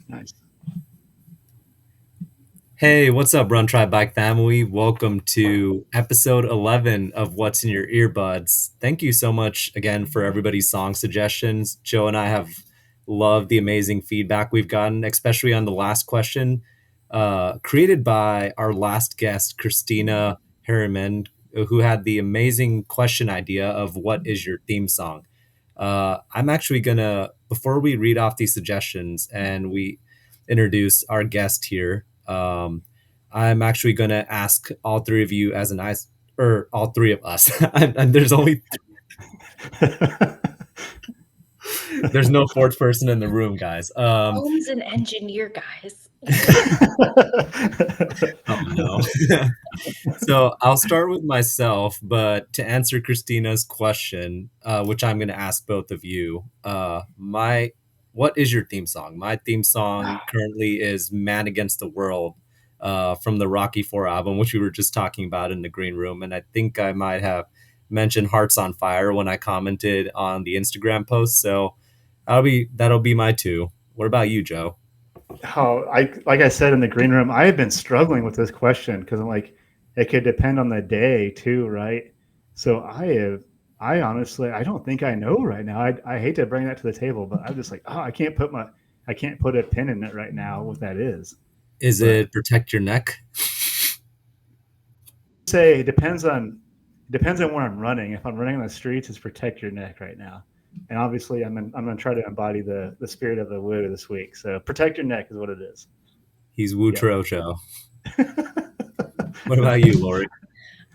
Nice. Hey, what's up, Run Try Bike family? Welcome to episode 11 of What's in Your Earbuds. Thank you so much again for everybody's song suggestions. Joe and I have loved the amazing feedback we've gotten, especially on the last question, created by our last guest, Christina Harriman, who had the amazing question idea of what is your theme song? I'm actually gonna, before we read off these suggestions and we introduce our guest here, I'm actually gonna ask all three of you as an ice, or all three of us. And there's no fourth person in the room, guys. Holmes an engineer, guys. Oh no. So I'll start with myself, but to answer Christina's question, which I'm going to ask both of you, my what is your theme song? My theme song currently is "Man Against the World" from the Rocky Four album, which we were just talking about in the green room, and I think I might have mentioned "Hearts on Fire" when I commented on the Instagram post. So that'll be my two. What about you, Joe? Like I said in the green room, I have been struggling with this question because I'm like, it could depend on the day too, right? So I honestly, I don't think I know right now. I hate to bring that to the table, but I'm just like, I can't put a pin in it right now. What that is, Is but it "Protect Your Neck"? say it depends on when I'm running. If I'm running on the streets, it's protect your neck right now. And obviously, I'm going to try to embody the spirit of the woo this week. So protect your neck is what it is. He's Wu Yep. Trocho. What about you, Lori?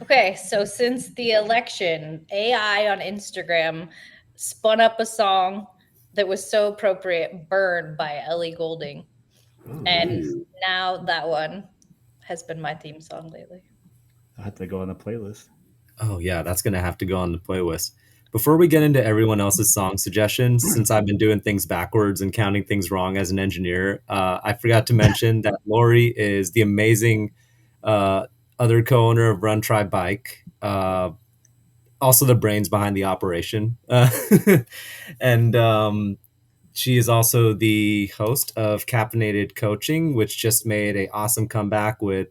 Okay, so since the election, AI on Instagram spun up a song that was so appropriate, Burn by Ellie Goulding. And Ooh. now that one has been my theme song lately. I'll have to go on the playlist. Oh yeah, that's gonna have to go on the playlist. Before we get into everyone else's song suggestions, since I've been doing things backwards and counting things wrong as an engineer, I forgot to mention that Lori is the amazing uh, other co-owner of Run Try Bike, also the brains behind the operation, and she is also the host of Caffeinated Coaching, which just made a awesome comeback with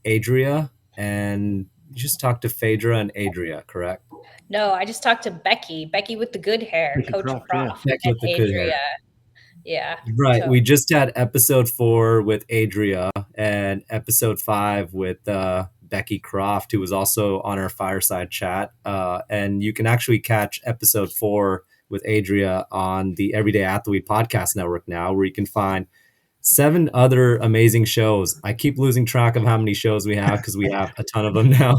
Adria, and you just talked to Phaedra and Adria, correct? No, I just talked to Becky with the good hair, Mickey Coach Croft, yeah. Prof, Becky and with the good hair. Adria. Yeah. Right. So We just had episode 4 with Adria and episode 5 with Becky Croft, who was also on our fireside chat. And you can actually catch episode 4 with Adria on the Everyday Athlete Podcast Network now, where you can find 7 other amazing shows. I keep losing track of how many shows we have because we have a ton of them now.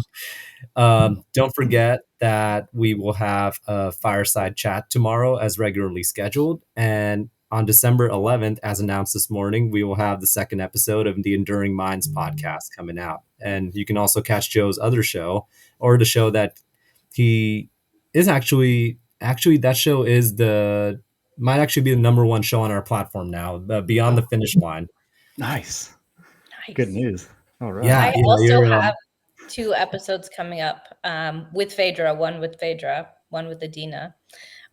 Don't forget that we will have a fireside chat tomorrow as regularly scheduled. And on December 11th, as announced this morning, we will have the second episode of the Enduring Minds podcast coming out. And you can also catch Joe's other show, or the show that he is actually that show is the might actually be the number one show on our platform now, the Beyond the Oh, Finish Line. nice. Good nice. news. All right. Yeah, I yeah, also you're have 2 episodes coming up with Phaedra, one with Adina,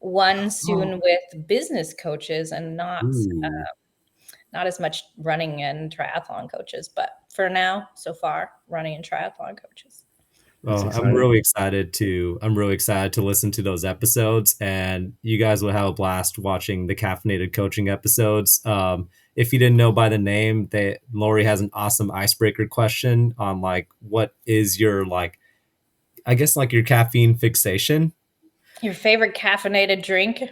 one Oh, soon with business coaches and ooh. not as much running and triathlon coaches, but for now, so far, running and triathlon coaches. that's Well, exciting. I'm really excited to listen to those episodes, and you guys will have a blast watching the caffeinated coaching episodes. If you didn't know by the name, Lori has an awesome icebreaker question on like what is your like I guess like your caffeine fixation. Your favorite caffeinated drink?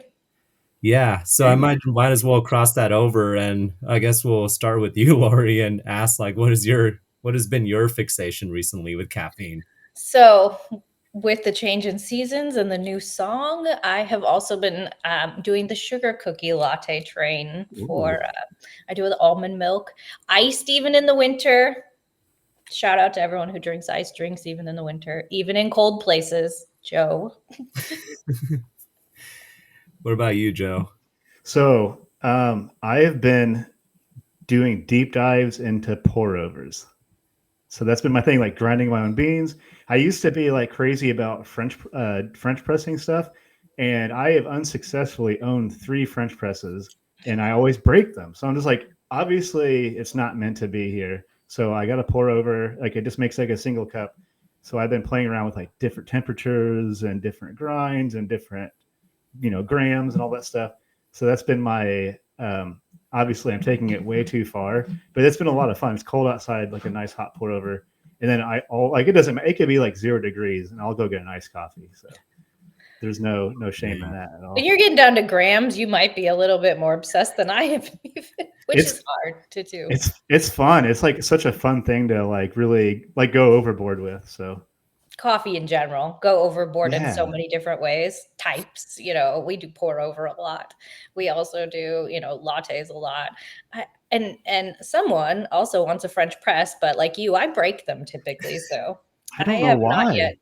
Yeah, so I might as well cross that over, and I guess we'll start with you, Lori, and ask like what has been your fixation recently with caffeine? So, with the change in seasons and the new song, I have also been doing the sugar cookie latte train Ooh. for, I do it with almond milk, iced even in the winter. Shout out to everyone who drinks iced drinks even in the winter, even in cold places. Joe. What about you, Joe? So I have been doing deep dives into pour overs. So that's been my thing, like grinding my own beans. I used to be like crazy about French pressing stuff, and I have unsuccessfully owned 3 French presses and I always break them. So I'm just like, obviously it's not meant to be here. So I got to pour over, like it just makes like a single cup. So I've been playing around with like different temperatures and different grinds and different, grams and all that stuff. So that's been my, obviously I'm taking it way too far, but it's been a lot of fun. It's cold outside, like a nice hot pour over. And then it could be like 0 degrees and I'll go get an iced coffee. So there's no shame in that at all. When you're getting down to grams, you might be a little bit more obsessed than I am, which is hard to do. It's fun. It's like such a fun thing to like really like go overboard with. So coffee in general, go overboard in so many different ways. Types, we do pour over a lot. We also do, lattes a lot. And someone also wants a French press, but like you, I break them typically. So I don't know why. Not yet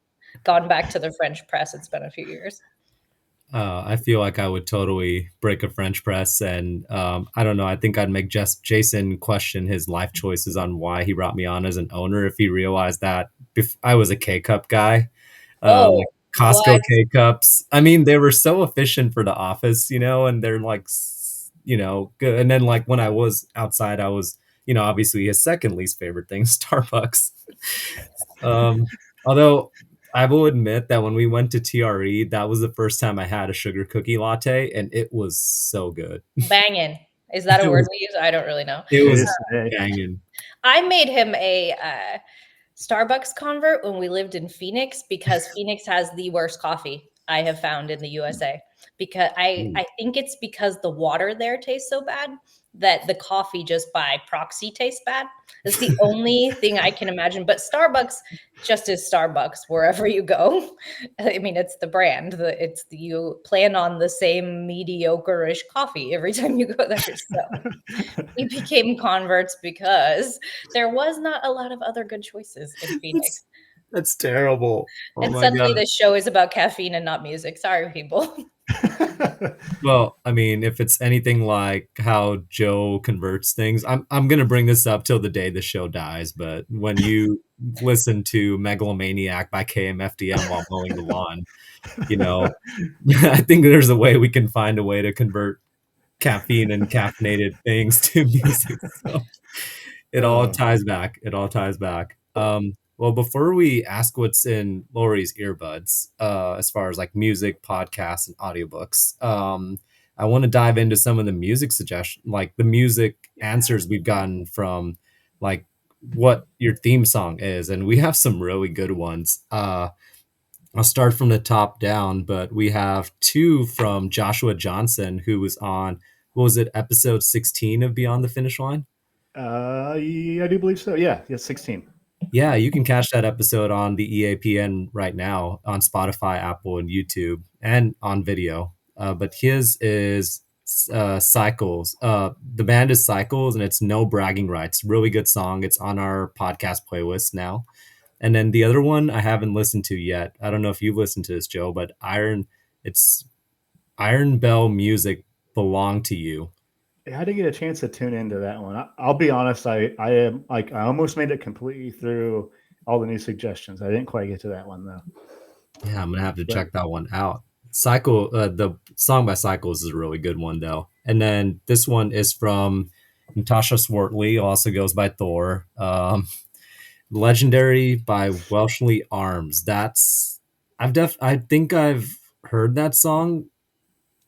gone back to the French press. It's been a few years. I feel like I would totally break a French press, and I don't know. I think I'd make Jason question his life choices on why he brought me on as an owner if he realized that I was a K-cup guy. Like Costco what? K-cups. I mean, they were so efficient for the office, and they're like, good. And then like when I was outside, I was, obviously his second least favorite thing, Starbucks. Although I will admit that when we went to TRE, that was the first time I had a sugar cookie latte, and it was so good. Banging. Is that a word we use? I don't really know. It was banging. I made him a Starbucks convert when we lived in Phoenix because Phoenix has the worst coffee I have found in the USA. Because I think it's because the water there tastes so bad that the coffee just by proxy tastes bad. That's the only thing I can imagine. But Starbucks just is Starbucks wherever you go. I mean, it's the brand. You plan on the same mediocre-ish coffee every time you go there. So we became converts because there was not a lot of other good choices in Phoenix. That's terrible. And suddenly this show is about caffeine and not music. Sorry, people. Well, I mean, if it's anything like how Joe converts things, I'm going to bring this up till the day the show dies. But when you listen to Megalomaniac by KMFDM while mowing the lawn, I think there's a way we can find a way to convert caffeine and caffeinated things to music. So it all ties back. Well, before we ask what's in Lori's earbuds, as far as like music, podcasts, and audiobooks, I want to dive into some of the music suggestions, like the music answers we've gotten from like what your theme song is. And we have some really good ones. I'll start from the top down, but we have 2 from Joshua Johnson, who was on, what was it, episode 16 of Beyond the Finish Line? I do believe so. Yeah, 16. Yeah, you can catch that episode on the EAPN right now on Spotify, Apple, and YouTube, and on video. But his is Cycles. The band is Cycles, and it's No Bragging Rights. Really good song. It's on our podcast playlist now. And then the other one I haven't listened to yet. I don't know if you've listened to this, Joe, but it's Iron Bell Music Belong to You. I didn't get a chance to tune into that one. I'll be honest. I am like, I almost made it completely through all the new suggestions. I didn't quite get to that one though. Yeah, I'm going to have to check that one out. The song by Cycles is a really good one though. And then this one is from Natasha Swartley, also goes by Thor. Legendary by Welshly Arms. I think I've heard that song.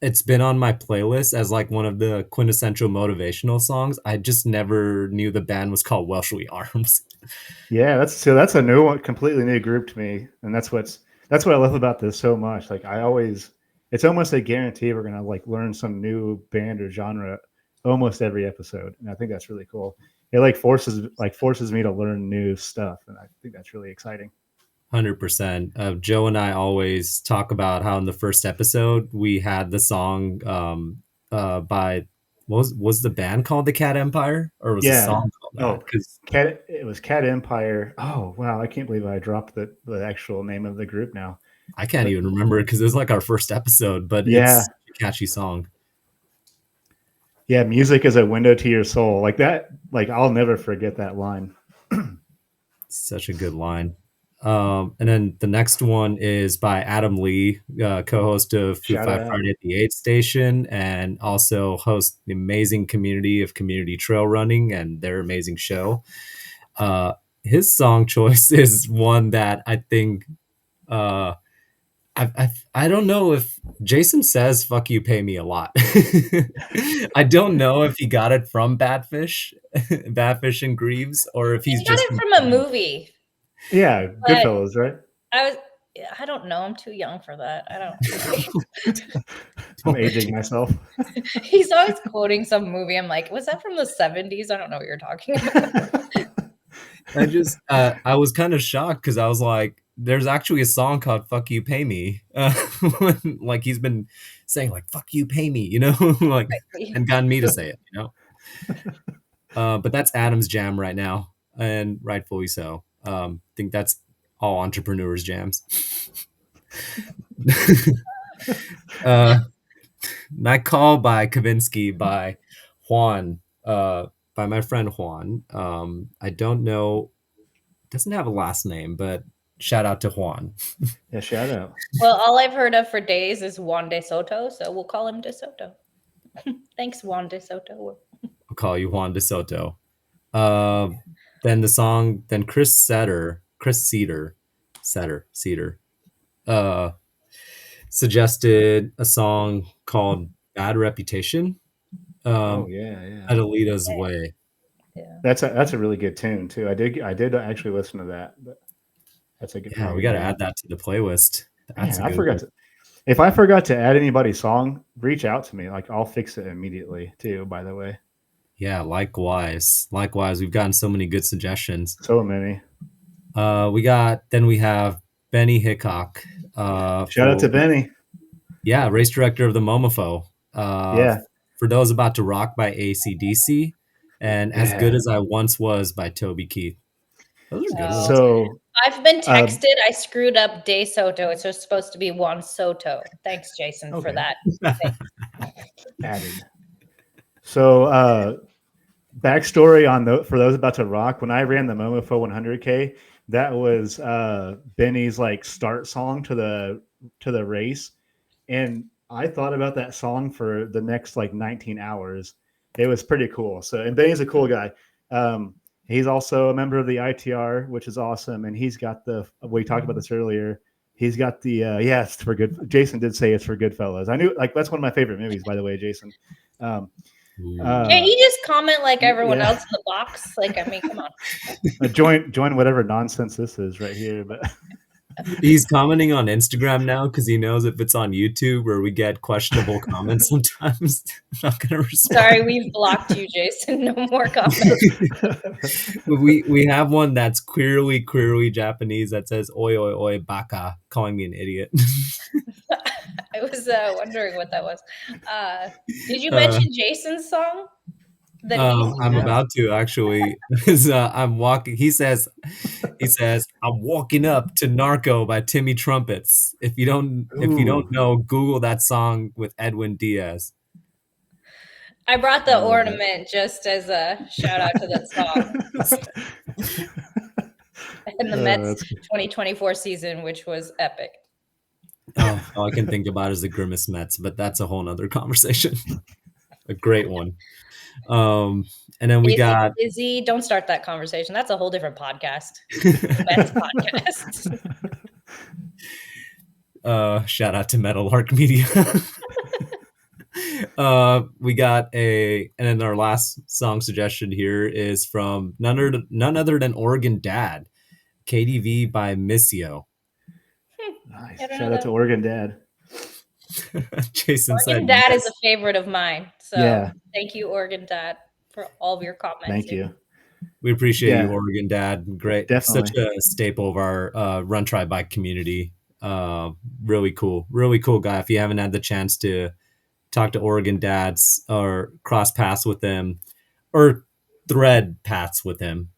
It's been on my playlist as like one of the quintessential motivational songs. I just never knew the band was called Welshly Arms. Yeah, that's a new one, completely new group to me, and that's what I love about this so much. Like it's almost a guarantee we're gonna like learn some new band or genre almost every episode, and I think that's really cool. It like forces me to learn new stuff, and I think that's really exciting. 100%. Joe and I always talk about how in the first episode we had the song by was the band called the Cat Empire, or was the song called that? It was Cat Empire. Oh wow, I can't believe I dropped the actual name of the group now. I can't even remember it because it was like our first episode, but it's a catchy song. Yeah, music is a window to your soul. Like that, like I'll never forget that line. Such a good line. And then the next one is by Adam Lee, co-host of Food Shout 5 out. Friday at the 8th station, and also hosts the amazing community of community trail running and their amazing show. His song choice is one that I think I don't know if Jason says "fuck you, pay me" a lot. I don't know if he got it from Badfish and Greaves, or if he's He got just it from a movie. Yeah, But Goodfellas, right? I don't know. I'm too young for that. I don't. I'm aging myself. He's always quoting some movie. I'm like, was that from the 70s? I don't know what you're talking about. I was kind of shocked because I was like, there's actually a song called "Fuck You, Pay Me," like he's been saying like "fuck you, pay me," like, and gotten me to say it, but that's Adam's jam right now, and rightfully so. I think that's all entrepreneurs' jams. Night Call by Kavinsky by Juan, by my friend Juan. I don't know, doesn't have a last name, but shout out to Juan. Yeah, shout out. Well, all I've heard of for days is Juan de Soto, so we'll call him De Soto. Thanks, Juan de Soto. I'll call you Juan de Soto. Then Chris Cedar, suggested a song called "Bad Reputation." Oh yeah. Adelita's Way. Yeah. That's a really good tune too. I did actually listen to that, but that's a good. Yeah, we got to add that to the playlist. That's Man, I forgot to. If I forgot to add anybody's song, reach out to me. Like I'll fix it immediately too. By the way. Yeah, likewise. We've gotten so many good suggestions. So many. We have Benny Hickok. Shout out to Benny. Yeah, race director of the Momofo. Yeah. For Those About to Rock by AC/DC, and As Good as I Once Was by Toby Keith. Those are good ones. So I've been texted. I screwed up De Soto. It's just supposed to be Juan Soto. Thanks, Jason, for that. Added. So backstory on for those about to rock. When I ran the Momofo 100K, that was Benny's like start song to the race, and I thought about that song for the next like 19 hours. It was pretty cool. So, and Benny's a cool guy. He's also a member of the ITR, which is awesome. And he's got we talked about this earlier. He's got the, it's for good. Jason did say it's for Goodfellas. I knew, like, that's one of my favorite movies, by the way, Jason. Can't he just comment like everyone else in the box? Like, I mean, come on. Join whatever nonsense this is right here. But he's commenting on Instagram now because he knows if it's on YouTube where we get questionable comments sometimes, I'm not going to respond. Sorry, we've blocked you, Jason. No more comments. we have one that's queerly Japanese that says "oi oi oi baka," calling me an idiot. I was wondering what that was. Did you mention Jason's song? I'm about to actually. I'm walking. He says, "I'm walking up to Narco" by Timmy Trumpets. If you don't know, Google that song with Edwin Diaz. I brought the ornament just as a shout out to that song. And the Mets 2024 season, which was epic. All I can think about is the Grimace Mets, but that's a whole nother conversation. A great one. And then we got Izzy. Don't start that conversation. That's a whole different podcast. Mets podcast. Shout out to Metal Arc Media. We got and then our last song suggestion here is from none other than Oregon Dad, KDV by Missio. Nice. Shout out to Oregon Dad. Jason said Oregon Dad is a favorite of mine. So thank you, Oregon Dad, for all of your comments. Thank you. We appreciate you, Oregon Dad. Great. Definitely. Such a staple of our Run Tri Bike community. Really cool guy. If you haven't had the chance to talk to Oregon Dads or cross paths with them or thread paths with him.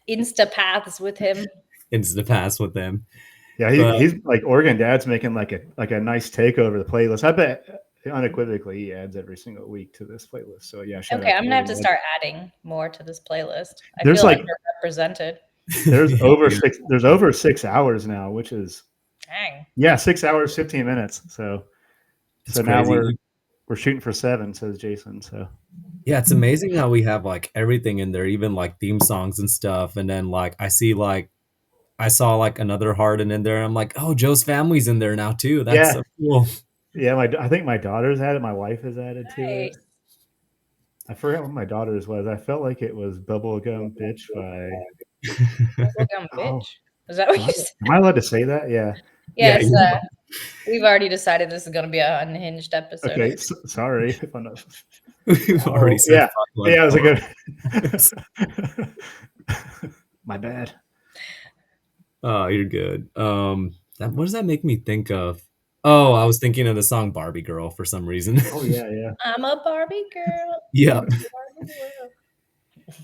Insta paths with him. Yeah, he's like Oregon Dad's making like a nice takeover the playlist. I bet unequivocally he adds every single week to this playlist. So yeah. Okay, I'm gonna have to start adding more to this playlist. I feel like underrepresented. There's over 6 hours now, which is Dang. 6 hours 15 minutes. So It's now crazy. we're shooting for 7, says Jason. So Yeah, it's amazing how we have like everything in there, even like theme songs and stuff. And then like I saw like another Hardin in there. I'm like, oh, Joe's family's in there now too. That's so cool. Yeah, I think my daughter's added. My wife has added to it. Nice. I forgot what my daughter's was. I felt like it was Bubblegum Bitch by. Bubblegum Bitch. Is that what you said? Am I allowed to say that? Yeah. Yes. Yeah. We've already decided this is going to be an unhinged episode. Okay. Sorry if I'm not. We've already said Yeah. like Yeah. It was a good. My bad. Oh, you're good. What does that make me think of? Oh, I was thinking of the song Barbie Girl for some reason. Oh yeah. I'm a Barbie girl. Yeah.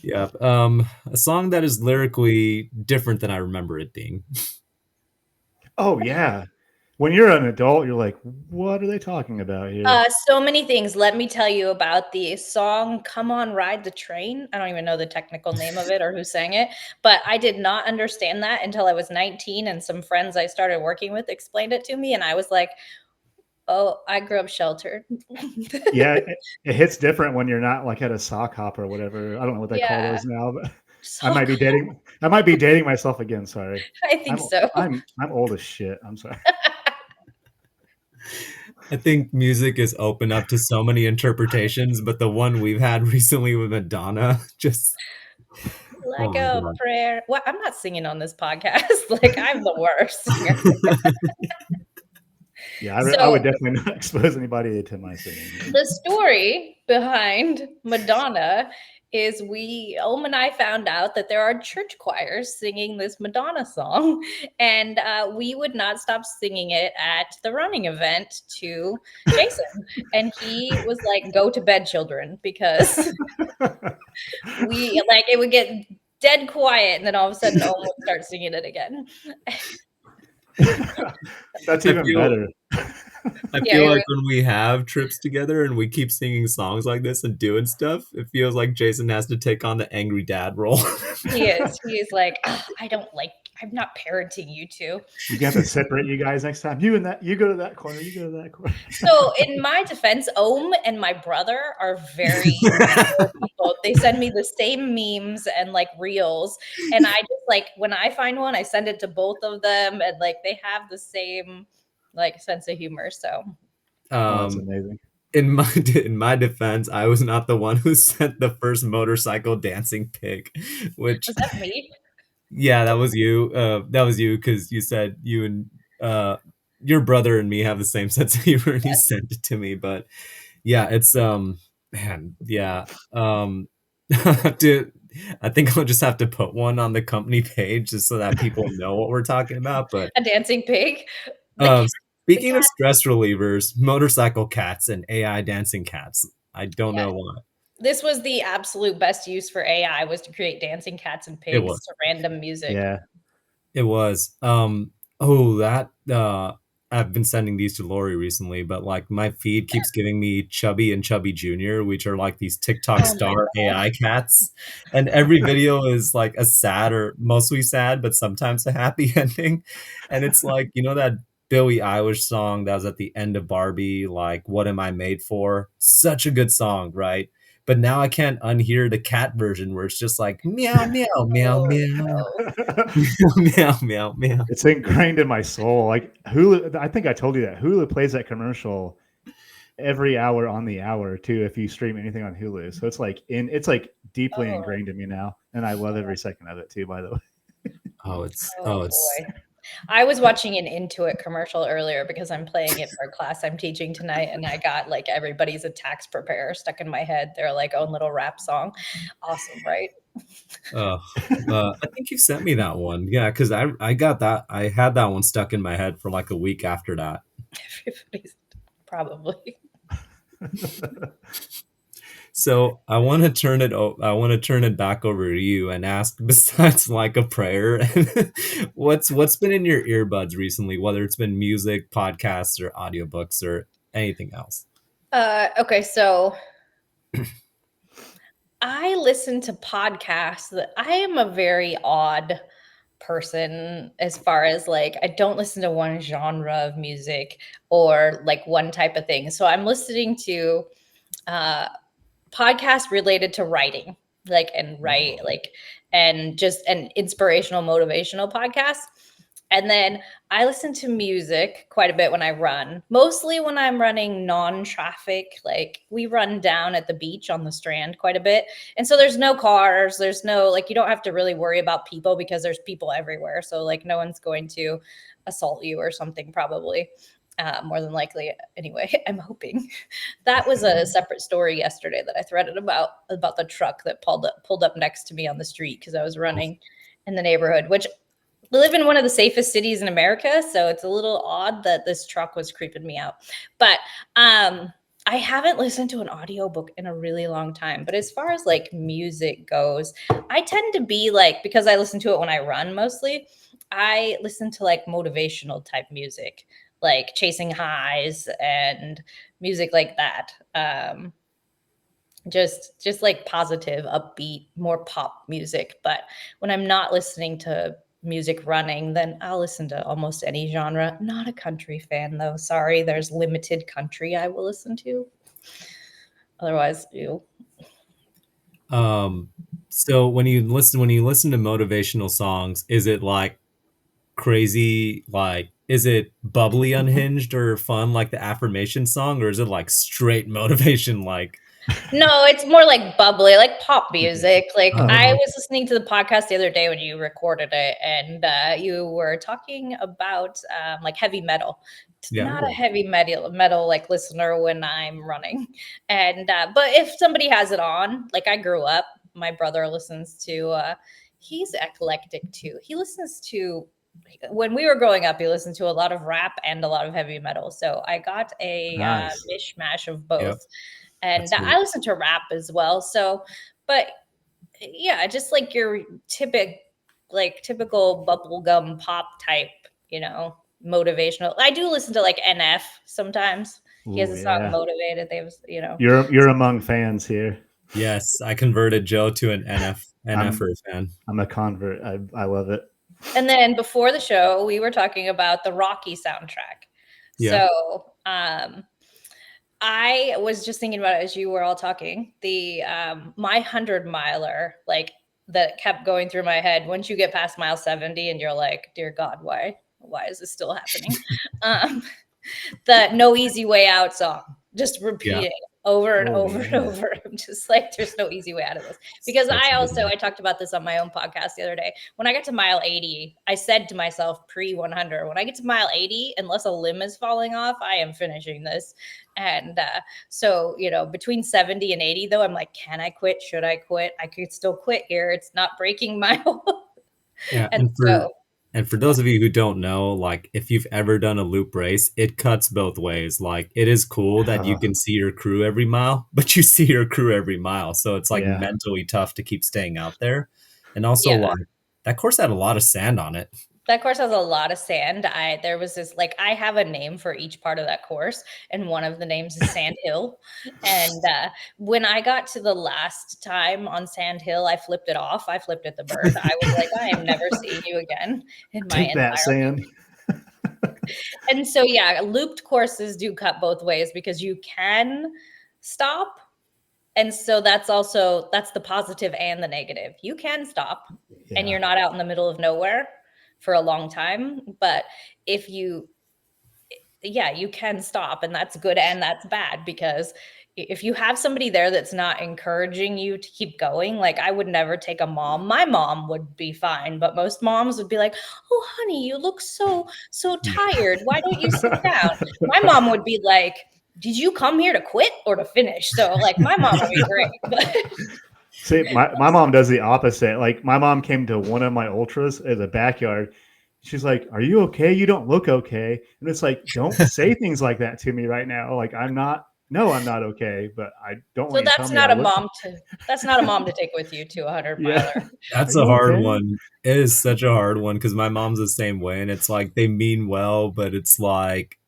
Yeah. A song that is lyrically different than I remember it being. Oh yeah. When you're an adult, you're like, what are they talking about here? So many things. Let me tell you about the song Come On Ride the Train. I don't even know the technical name of it or who sang it, but I did not understand that until I was 19 and some friends I started working with explained it to me and I was like, oh, I grew up sheltered. Yeah, it hits different when you're not like at a sock hop or whatever. I don't know what they call those now, but I might be dating myself again. Sorry. I think so. I'm old as shit. I'm sorry. I think music is open up to so many interpretations, but the one we've had recently with Madonna just like a prayer. Well, I'm not singing on this podcast. Like I'm the worst singer. Yeah, I would definitely not expose anybody to my singing. The story behind Madonna is Ohm and I found out that there are church choirs singing this Madonna song, and we would not stop singing it at the running event to Jason. And he was like, go to bed, children, because it would get dead quiet, and then all of a sudden Ohm would start singing it again. That's even better. I feel like when we have trips together and we keep singing songs like this and doing stuff, it feels like Jason has to take on the angry dad role. He is. He is like, I'm not parenting you two. You got to separate you guys next time. You go to that corner. You go to that corner. So in my defense, Ohm and my brother are very people. They send me the same memes and like reels. And I just like, when I find one, I send it to both of them. And like, they have the same like sense of humor. So that's amazing. In my defense, I was not the one who sent the first motorcycle dancing pic. Which was that me? Yeah, that was you. That was you because you said you and your brother and me have the same sense of humor, and he sent it to me. But yeah, it's man, yeah. I think I'll just have to put one on the company page just so that people know what we're talking about. But a dancing pig. Speaking of stress relievers, motorcycle cats and AI dancing cats. I don't know why. This was the absolute best use for AI, was to create dancing cats and pigs to random music. Yeah, it was. I've been sending these to Lori recently, but like my feed keeps giving me Chubby and Chubby Jr., which are like these TikTok star AI cats. And every video is like a sad or mostly sad, but sometimes a happy ending. And it's like, you know, that Billie Eilish song that was at the end of Barbie, like, What Am I Made For? Such a good song, right? But now I can't unhear the cat version where it's just like meow, meow, meow, meow, meow, meow, meow. It's ingrained in my soul. Like Hulu, I think I told you that Hulu plays that commercial every hour on the hour too. If you stream anything on Hulu, so it's like deeply ingrained in me now, and I love every second of it too. By the way. It's. I was watching an Intuit commercial earlier because I'm playing it for a class I'm teaching tonight, and I got like everybody's a tax preparer stuck in my head. They're like own little rap song. Awesome, right? I think you sent me that one. Yeah, because I got that. I had that one stuck in my head for like a week after that. Everybody's probably. So I want to turn it back over to you and ask, besides like a prayer, what's been in your earbuds recently, whether it's been music, podcasts, or audiobooks, or anything else? Okay, so I listen to podcasts. I am a very odd person as far as like I don't listen to one genre of music or like one type of thing. So I'm listening to podcasts related to writing, like and write like and just an inspirational motivational podcast. And then I listen to music quite a bit when I run, mostly when I'm running non-traffic. Like we run down at the beach on the Strand quite a bit. And so there's no cars, there's no, like, you don't have to really worry about people because there's people everywhere. So like no one's going to assault you or something probably. More than likely anyway. I'm hoping. That was a separate story yesterday that I threaded about the truck that pulled up next to me on the street because I was running in the neighborhood, which we live in one of the safest cities in America, so it's a little odd that this truck was creeping me out. But I haven't listened to an audiobook in a really long time. But as far as like music goes, I tend to be like, because I listen to it when I run mostly, I listen to like motivational type music, like Chasing Highs and music like that. Just like positive, upbeat, more pop music. But when I'm not listening to music running, then I'll listen to almost any genre. Not a country fan though. Sorry, there's limited country I will listen to. Otherwise, ew. So when you listen to motivational songs, is it like crazy, like is it bubbly, unhinged, or fun like the affirmation song, or is it like straight motivation like No, it's more like bubbly, like pop music. Like I was listening to the podcast the other day when you recorded it, and you were talking about like heavy metal. Not a heavy metal like listener when I'm running, and but if somebody has it on, like I grew up, my brother listens to. He's eclectic too. He listens to. When we were growing up, he listened to a lot of rap and a lot of heavy metal. So I got a mishmash of both. And I listen to rap as well. So, but yeah, just like your typical bubblegum pop type, motivational. I do listen to like NF sometimes. He has a song Motivated. They was, You're among fans here. Yes, I converted Joe to an NFer fan. I'm a convert. I love it. And then before the show, we were talking about the Rocky soundtrack. Yeah. So, I was just thinking about it as you were all talking. The my 100-miler, like that kept going through my head. Once you get past mile 70 and you're like, dear God, why is this still happening? The No Easy Way Out song, just repeating over and over and over. I'm just like, there's no easy way out of this. Because I talked about this on my own podcast the other day. When I got to mile 80, I said to myself pre-100, when I get to mile 80, unless a limb is falling off, I am finishing this. And so, between 70 and 80, though, I'm like, can I quit? Should I quit? I could still quit here. It's not breaking my And for those of you who don't know, like if you've ever done a loop race, it cuts both ways. Like it is cool that you can see your crew every mile, but you see your crew every mile. So it's like mentally tough to keep staying out there. And also like that course had a lot of sand on it. That course has a lot of sand. There was this, like, I have a name for each part of that course, and one of the names is Sand Hill. And when I got to the last time on Sand Hill, I flipped it off. I flipped it the bird. I was like, I am never seeing you again in my Take that, sand. And so, looped courses do cut both ways because you can stop. And so that's the positive and the negative. You can stop and you're not out in the middle of nowhere for a long time. But if you can stop, and that's good and that's bad, because if you have somebody there that's not encouraging you to keep going, like I would never take a mom. My mom would be fine, but most moms would be like, oh, honey, you look so tired. Why don't you sit down? My mom would be like, did you come here to quit or to finish? So like my mom would be great. But see, my mom does the opposite. Like my mom came to one of my ultras in the backyard. She's like, are you okay? You don't look okay. And it's like, don't say things like that to me right now. Like I'm not okay, but I don't want to tell me. That's not a mom to take with you to 100 miler. That's a hard one. It is such a hard one because my mom's the same way. And it's like, they mean well, but it's like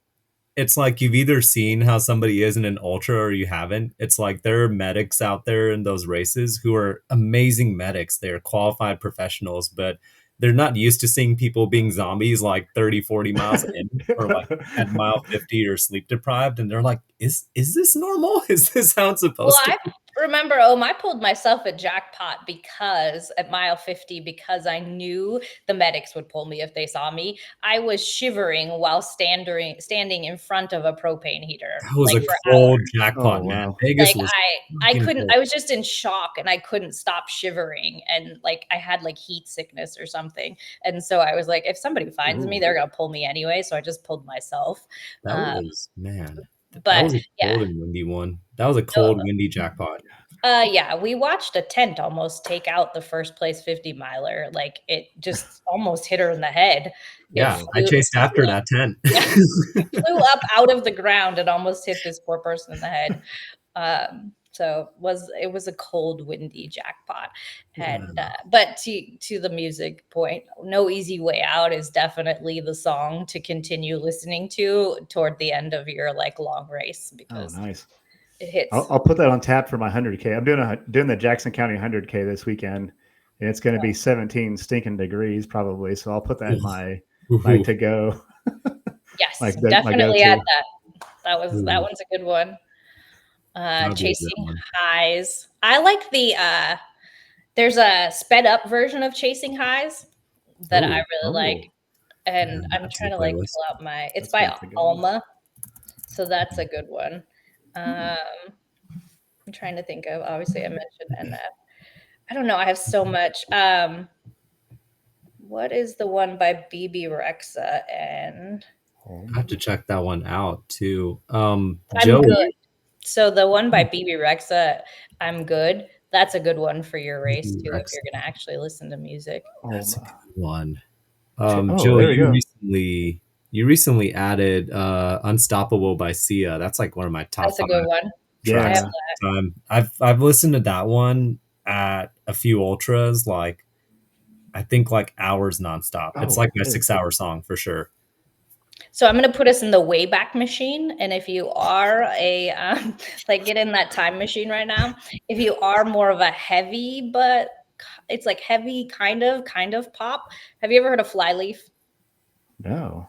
you've either seen how somebody is in an ultra or you haven't. It's like there are medics out there in those races who are amazing medics. They're qualified professionals, but they're not used to seeing people being zombies like 30, 40 miles in, or like at mile 50 or sleep deprived, and they're like, is this normal? Is this how it's Well, supposed to I be? remember, I pulled myself a jackpot because at mile 50, because I knew the medics would pull me if they saw me. I was shivering while standing in front of a propane heater, That was like a for cold hours. Oh jackpot, man. wow. Vegas Like was I fucking couldn't, cold. I was just in shock and I couldn't stop shivering. And like I had like heat sickness or something. And so I was like, if somebody finds me, Ooh. they're gonna pull me anyway. So I just pulled myself. That Um, was, man, that but was a yeah. cold and windy one. That was a cold, windy jackpot. Yeah, we watched a tent almost take out the first place 50 miler. Like it just almost hit her in the head. It Yeah, I flew, chased after that tent. yeah, flew up out of the ground and almost hit this poor person in the head. So it was a cold, windy jackpot. And but to the music point, No Easy Way Out is definitely the song to continue listening to toward the end of your like long race Oh, because nice. it hits. I'll put that on tap for my 100K. I'm doing the Jackson County 100K this weekend, and it's going to be 17 stinking degrees probably. So I'll put that in my Ooh. to go. Yes, my definitely add go-to. that. That one's a good one. That would be a good Chasing one. Highs. I like the there's a sped up version of Chasing Highs that I really like. And Yeah, I'm that's trying the to like playlist. pull out it's That's by got to go. Alma. So that's a good one. I'm trying to think of, obviously I mentioned NF. I don't know, I have so much. What is the one by BB Rexa and I have to check that one out too. I'm Joey. Good. So the one by BB Rexa, I'm Good. That's a good one for your race too, if you're gonna actually listen to music. That's a good one. Oh, Joey, there we go. you recently added Unstoppable by Sia. That's like one of my top That's a 5 good one. tracks Yeah. of all time. I've listened to that one at a few ultras, like I think like hours nonstop. It's Oh, like my really? 6-hour song for sure. So I'm gonna put us in the Wayback Machine, and if you are a like get in that time machine right now, if you are more of a heavy, but it's like heavy kind of pop. Have you ever heard of Flyleaf? No.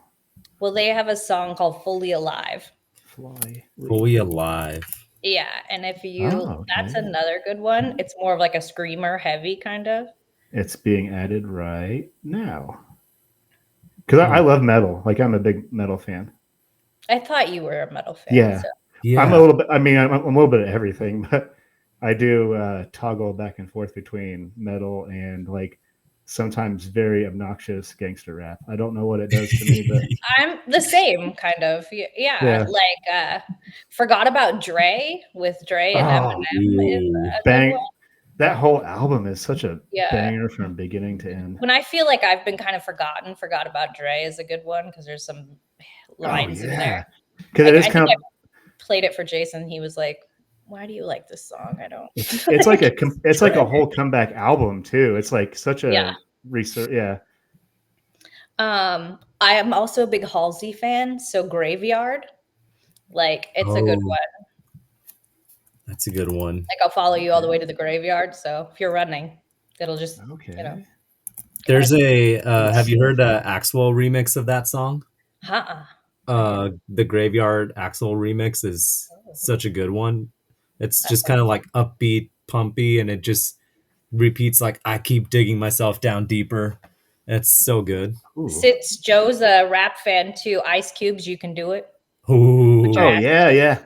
Well, they have a song called Fully Alive. Fly. Fully Alive. Yeah, and if you Oh, that's okay. another good one. It's more of like a screamer heavy kind of. It's being added right now. Because I love metal. Like I'm a big metal fan. I thought you were a metal fan. Yeah. So. I'm a Yeah. little bit. I mean, I'm a little bit of everything, but I do toggle back and forth between metal and like sometimes very obnoxious gangster rap. I don't know what it does to me, but I'm the same kind of. Yeah, yeah. like Forgot About Dre with Dre and Oh, Eminem is Ooh. a good one. bang! That whole album is such a Yeah. banger from beginning to end. When I feel like I've been kind of Forgot About Dre is a good one because there's some lines in there. Because Like it is I think kind of. I played it for Jason. He was like, "Why do you like this song?" I don't. It's like a whole comeback album too. It's like such Yeah. a research. Yeah. I am also a big Halsey fan, so Graveyard, like it's a good Oh, one. that's a good one. Like I'll follow you all the way to the graveyard. So if you're running, it'll just Okay. There's a have you heard the Axwell remix of that song? The Graveyard Axwell remix is such a good one. It's just kind of like upbeat, pumpy, and it just repeats like I keep digging myself down deeper. It's so good. Since Joe's a rap fan too, Ice Cube's "You Can Do It." Ooh, Oh yeah.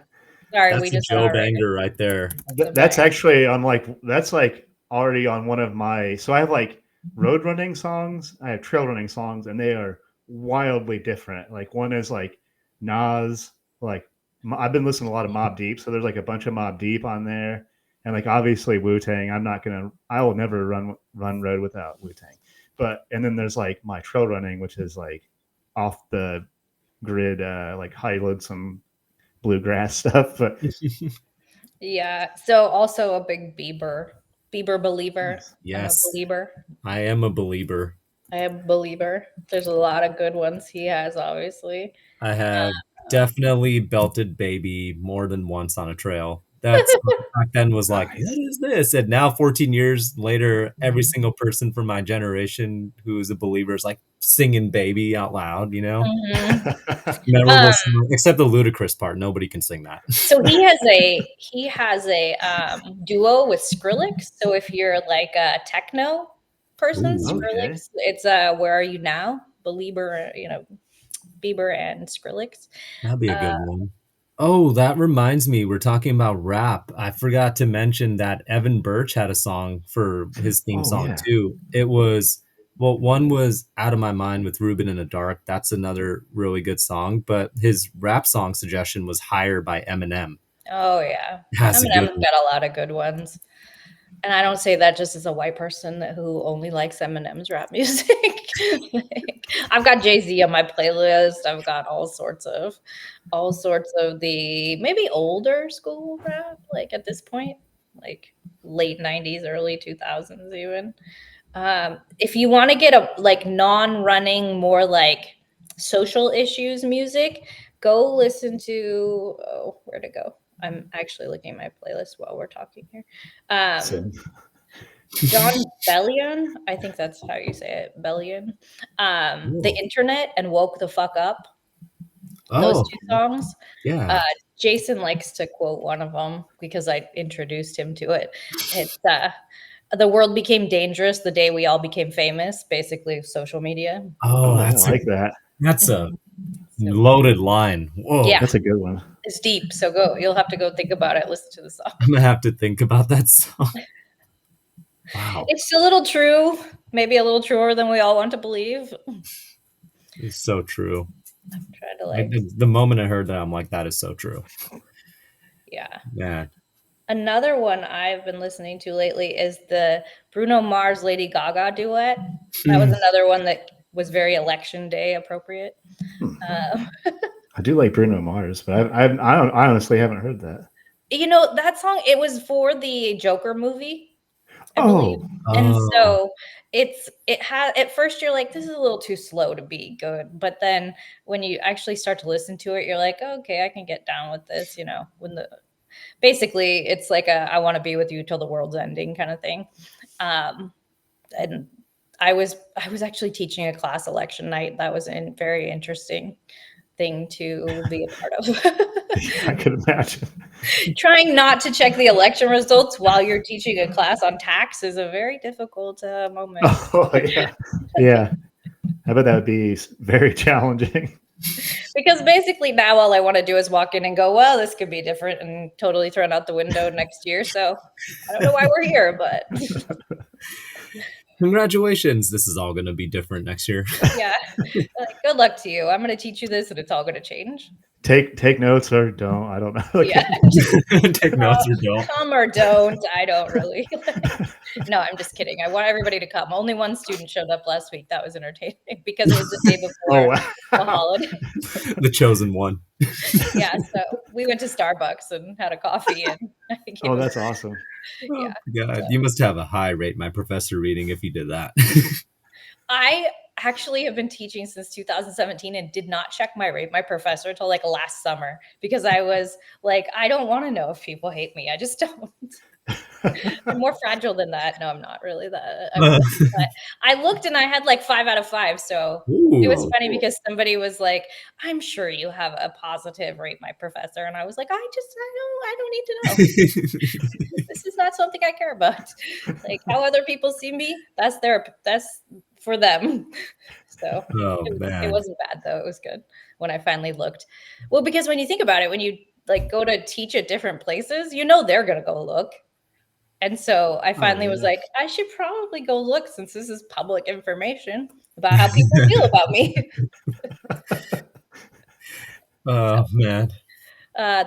Sorry, we that's a just Joe banger right there. That's actually on that's like already on one of my. So I have like road running songs, I have trail running songs, and they are wildly different. Like one is like Nas, like I've been listening to a lot of Mobb Deep, so there's like a bunch of Mobb Deep on there, and like obviously Wu Tang. I will never run road without Wu Tang. But and then there's like my trail running, which is like off the grid, like high load some bluegrass stuff. But yeah. So also a big Bieber believer. Yes, I'm a believer. I am a believer. I am a believer. There's a lot of good ones he has, obviously. I have definitely belted Baby more than once on a trail. That's back then was like, what is this? And now 14 years later, every single person from my generation who is a believer is like singing baby out loud, memorable song, except the ludicrous part. Nobody can sing that. So he has a duo with Skrillex. So if you're like a techno person, Skrillex, it's Where Are You Now? Belieber, Bieber and Skrillex. That'd be a good one. Oh, that reminds me. We're talking about rap. I forgot to mention that Evan Birch had a song for his theme song too. It was, one was Out of My Mind with Ruben in the Dark. That's another really good song. But his rap song suggestion was Higher by Eminem. Oh yeah, Eminem's got a lot of good ones. And I don't say that just as a white person who only likes Eminem's rap music. I've got Jay-Z on my playlist. I've got all sorts of the maybe older school rap, like at this point, like late 90s, early 2000s even. If you want to get a like non-running, more like social issues music, go listen to where'd it go? I'm actually looking at my playlist while we're talking here. John Bellion, I think that's how you say it, Bellion. The Internet and Woke the Fuck Up. Those two songs. Yeah. Jason likes to quote one of them because I introduced him to it. It's the world became dangerous the day we all became famous, basically social media. Oh, I like that. That's a loaded line. Whoa. Yeah. That's a good one. It's deep. So you'll have to go think about it. Listen to the song. I'm going to have to think about that song. Wow. It's a little true. Maybe a little truer than we all want to believe. It's so true. I'm trying to the moment I heard that, I'm like, that is so true. Yeah. Yeah. Another one I've been listening to lately is the Bruno Mars Lady Gaga duet. That was another one that was very election day appropriate. I do like Bruno Mars, but I honestly haven't heard that. That song, it was for the Joker movie, I believe. And so at first you're like, this is a little too slow to be good. But then when you actually start to listen to it, you're like, okay, I can get down with this, basically it's like I want to be with you till the world's ending kind of thing. And I was actually teaching a class election night. That was a very interesting thing to be a part of. I could imagine. Trying not to check the election results while you're teaching a class on tax is a very difficult moment. Oh, yeah. Yeah. I bet that would be very challenging. Because basically now all I want to do is walk in and go, well, this could be different, and totally thrown out the window next year. So I don't know why we're here, but... Congratulations. This is all going to be different next year. Yeah. Good luck to you. I'm going to teach you this and it's all going to change. Take notes or don't. I don't know. Yeah. Take notes or don't. Come or don't. I don't really. No, I'm just kidding. I want everybody to come. Only one student showed up last week. That was entertaining because it was the day before the holiday. The chosen one. Yeah. So we went to Starbucks and had a coffee. And that's awesome. Yeah. God, you must have a high rate my professor reading if you did that. I actually have been teaching since 2017 and did not check my rate my professor until like last summer because I was like, I don't want to know if people hate me. I just don't. I'm more fragile than that. No, I'm not really that. But I looked and I had like 5 out of 5. So it was funny because somebody was like, I'm sure you have a positive rate my professor. And I was like, I don't need to know. This is not something I care about. Like how other people see me, that's for them. So it wasn't bad though. It was good when I finally looked. Well, because when you think about it, when you like go to teach at different places, they're going to go look. And so I finally was like, I should probably go look since this is public information about how people feel about me. Oh, man.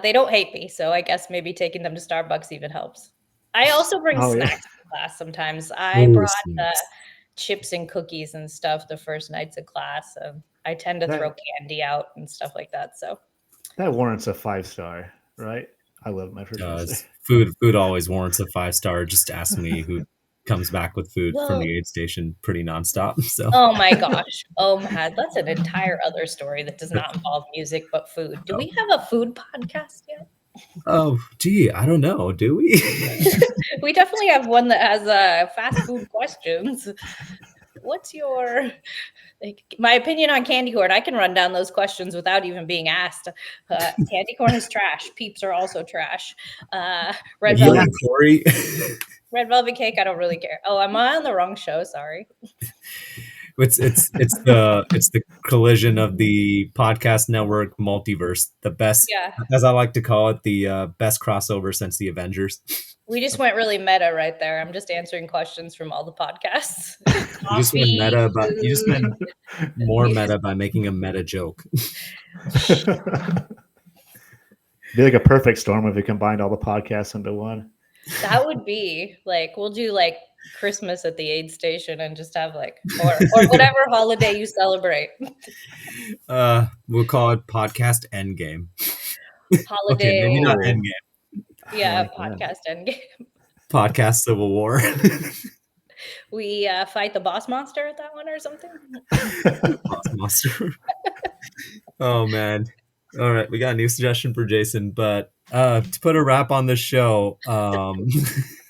They don't hate me. So I guess maybe taking them to Starbucks even helps. I also bring snacks to class sometimes. I brought chips and cookies and stuff the first nights of class. I tend to throw candy out and stuff like that. So that warrants a 5-star, right? I love my professor. Food always warrants a 5-star. Just ask me who comes back with food from the aid station pretty nonstop. So. Oh my gosh. Oh my, that's an entire other story that does not involve music but food. Do we have a food podcast yet? Oh, gee, I don't know. Do we? We definitely have one that has fast food questions. What's your my opinion on candy corn? I can run down those questions without even being asked. Candy corn is trash. Peeps are also trash. Red Yeah, velvet, Corey. red velvet cake. I don't really care. Oh, am I on the wrong show? Sorry. It's the collision of the podcast network multiverse, the best, Yeah, as I like to call it, the best crossover since the Avengers. we just went really meta right there. I'm just answering questions from all the podcasts. You just went Coffee, meta, but you just food, went more music. meta by making a meta joke. Be like a perfect storm if we combined all the podcasts into one. That would be like we'll do like Christmas at the aid station and just have like or whatever holiday you celebrate. We'll call it podcast Endgame. Okay, Holiday, maybe not Oh. Endgame. yeah, like that. podcast endgame. Podcast Civil War. We fight the boss monster at that one or something. Boss Monster. Oh man. All right, we got a new suggestion for Jason, but to put a wrap on the show, Oh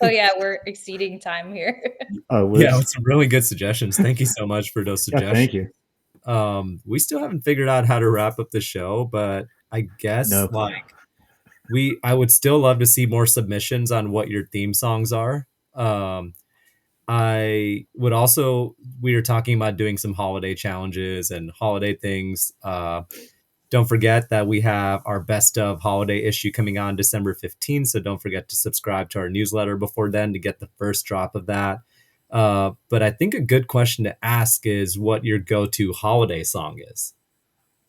yeah, we're exceeding time here. yeah, with some really good suggestions. Thank you so much for those Yeah, suggestions. thank you. We still haven't figured out how to wrap up the show, but I guess No clue. I would still love to see more submissions on what your theme songs are. I would also, we were talking about doing some holiday challenges and holiday things. Don't forget that we have our best of holiday issue coming on December 15th. So don't forget to subscribe to our newsletter before then to get the first drop of that. But I think a good question to ask is what your go-to holiday song is.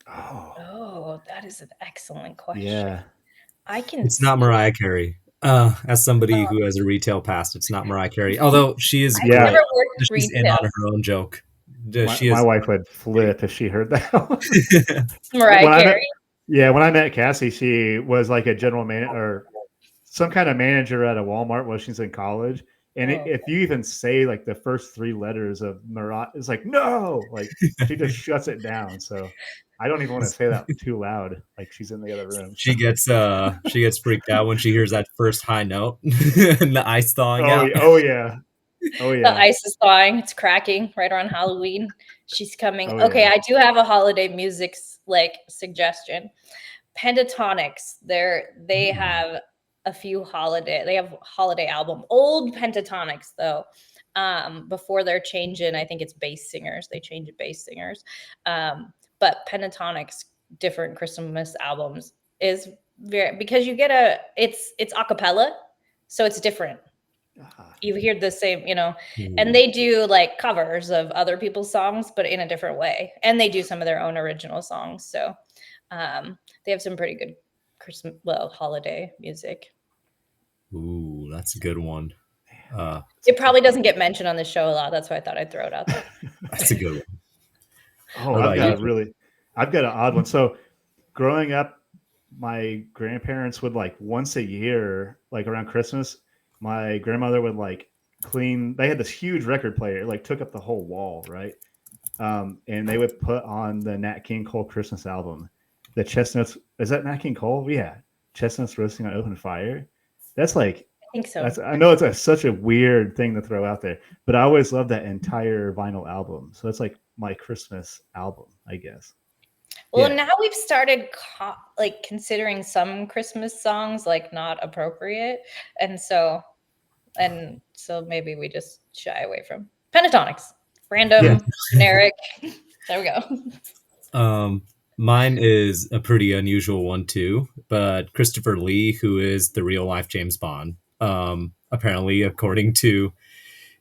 Oh, that is an excellent question. Yeah. I can. It's not Mariah Carey. As somebody who has a retail past, it's not Mariah Carey. Although she is I've Yeah. never worked she's in retail. on her own joke. My wife would flip if she heard that. Mariah When I met- Carey. when I met Cassie, she was like a general manager or some kind of manager at a Walmart while she's in college. And Oh. if you even say like the first three letters of Mariah, it's like, no, like she just shuts it down. So I don't even want to say that too loud. Like she's in the other room. She gets freaked out when she hears that first high note and the ice thawing out. Oh yeah. The ice is thawing. It's cracking right around Halloween. She's coming. Oh, Okay, yeah. I do have a holiday music like suggestion. Pentatonics. They have a few holiday. They have holiday album. Old Pentatonics though. Before they're changing, I think it's bass singers. They change bass singers. But Pentatonics different Christmas albums is very because you get it's a cappella, so it's different. You hear the same, and they do like covers of other people's songs, but in a different way. And they do some of their own original songs. So they have some pretty good Christmas, holiday music. Ooh, that's a good one. It probably doesn't get mentioned on the show a lot. That's why I thought I'd throw it out there. That's a good one. Oh, I've got an odd one. So growing up, my grandparents would like once a year, like around Christmas, my grandmother would like clean. They had this huge record player, it like took up the whole wall, right? And they would put on the Nat King Cole Christmas album. The chestnuts, is that Nat King Cole? Yeah, chestnuts roasting on open fire. That's like, I think so. I know it's such a weird thing to throw out there, but I always loved that entire vinyl album. So it's like my Christmas album, I guess. Well, now we've started like considering some Christmas songs like not appropriate, and so maybe we just shy away from Pentatonics, random, generic. There we go. Mine is a pretty unusual one too, but Christopher Lee, who is the real life James Bond, apparently, according to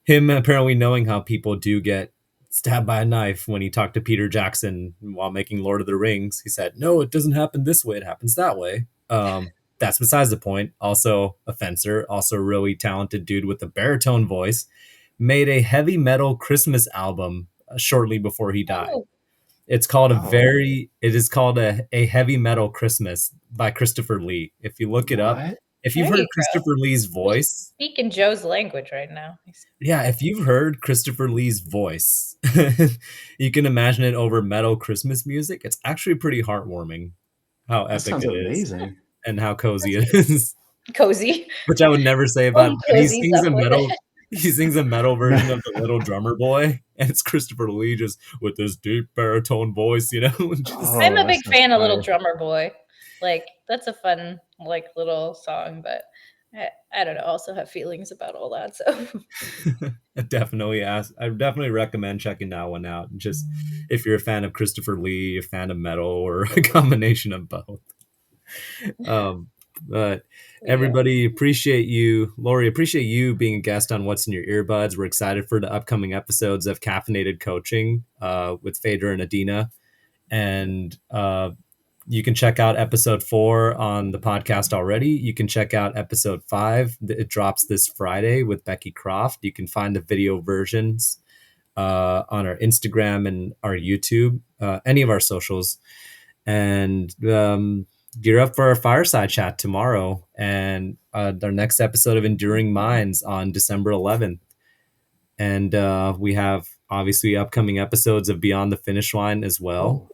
him, apparently knowing how people do get stabbed by a knife when he talked to Peter Jackson while making Lord of the Rings, he said, no, it doesn't happen this way. It happens that way. That's besides the point. Also a fencer, also a really talented dude with a baritone voice, made a heavy metal Christmas album shortly before he died. go. It's called it is called a Heavy Metal Christmas by Christopher Lee. If you look it up, if you've heard Christopher Lee's voice, speaking Joe's language right now. Yeah, if you've heard Christopher Lee's voice, you can imagine it over metal Christmas music. It's actually pretty heartwarming how epic it is. Amazing. and how cozy it is. Cozy. Which I would never say about him. And Cozy's up with it. he sings a metal version of the Little Drummer Boy, and it's Christopher Lee just with this deep baritone voice, you know. I'm a big that's fan of Little fire. Drummer Boy. Like, that's a fun, like, little song, but I don't know. I also have feelings about all that. So I definitely recommend checking that one out. Just if you're a fan of Christopher Lee, a fan of metal, or a combination of both. But everybody, appreciate you, Lori. Appreciate you being a guest on What's in Your Earbuds. We're excited for the upcoming episodes of Caffeinated Coaching with Phaedra and Adina, and you can check out episode 4 on the podcast already. You can check out episode 5. It drops this Friday with Becky Croft. You can find the video versions on our Instagram and our YouTube, any of our socials. And gear up for our fireside chat tomorrow and our next episode of Enduring Minds on December 11th. And we have obviously upcoming episodes of Beyond the Finish Line as well.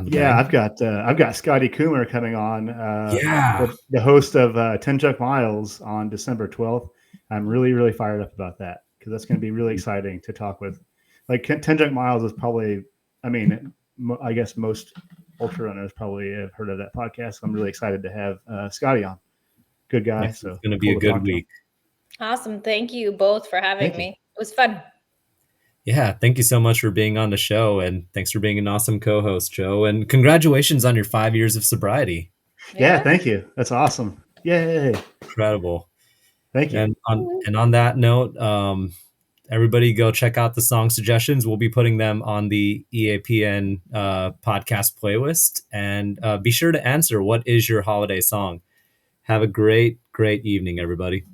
Yeah, I've got Scotty Coomer coming on. The host of 10 Chuck Miles on December 12th. I'm really fired up about that because that's going to be really exciting to talk with. Like 10 Chuck Miles is probably, I mean, I guess most ultra runners probably have heard of that podcast. So I'm really excited to have Scotty on. Good guy. Yes, so it's going to be a good week. Awesome. Thank you both for having me. It was fun. Yeah, thank you so much for being on the show, and thanks for being an awesome co-host, Joe. And congratulations on your 5 years of sobriety. Yeah, thank you. That's awesome. Yay! Incredible. Thank you. And on that note, everybody go check out the song suggestions. We'll be putting them on the EAPN podcast playlist, and be sure to answer what is your holiday song. Have a great evening, everybody.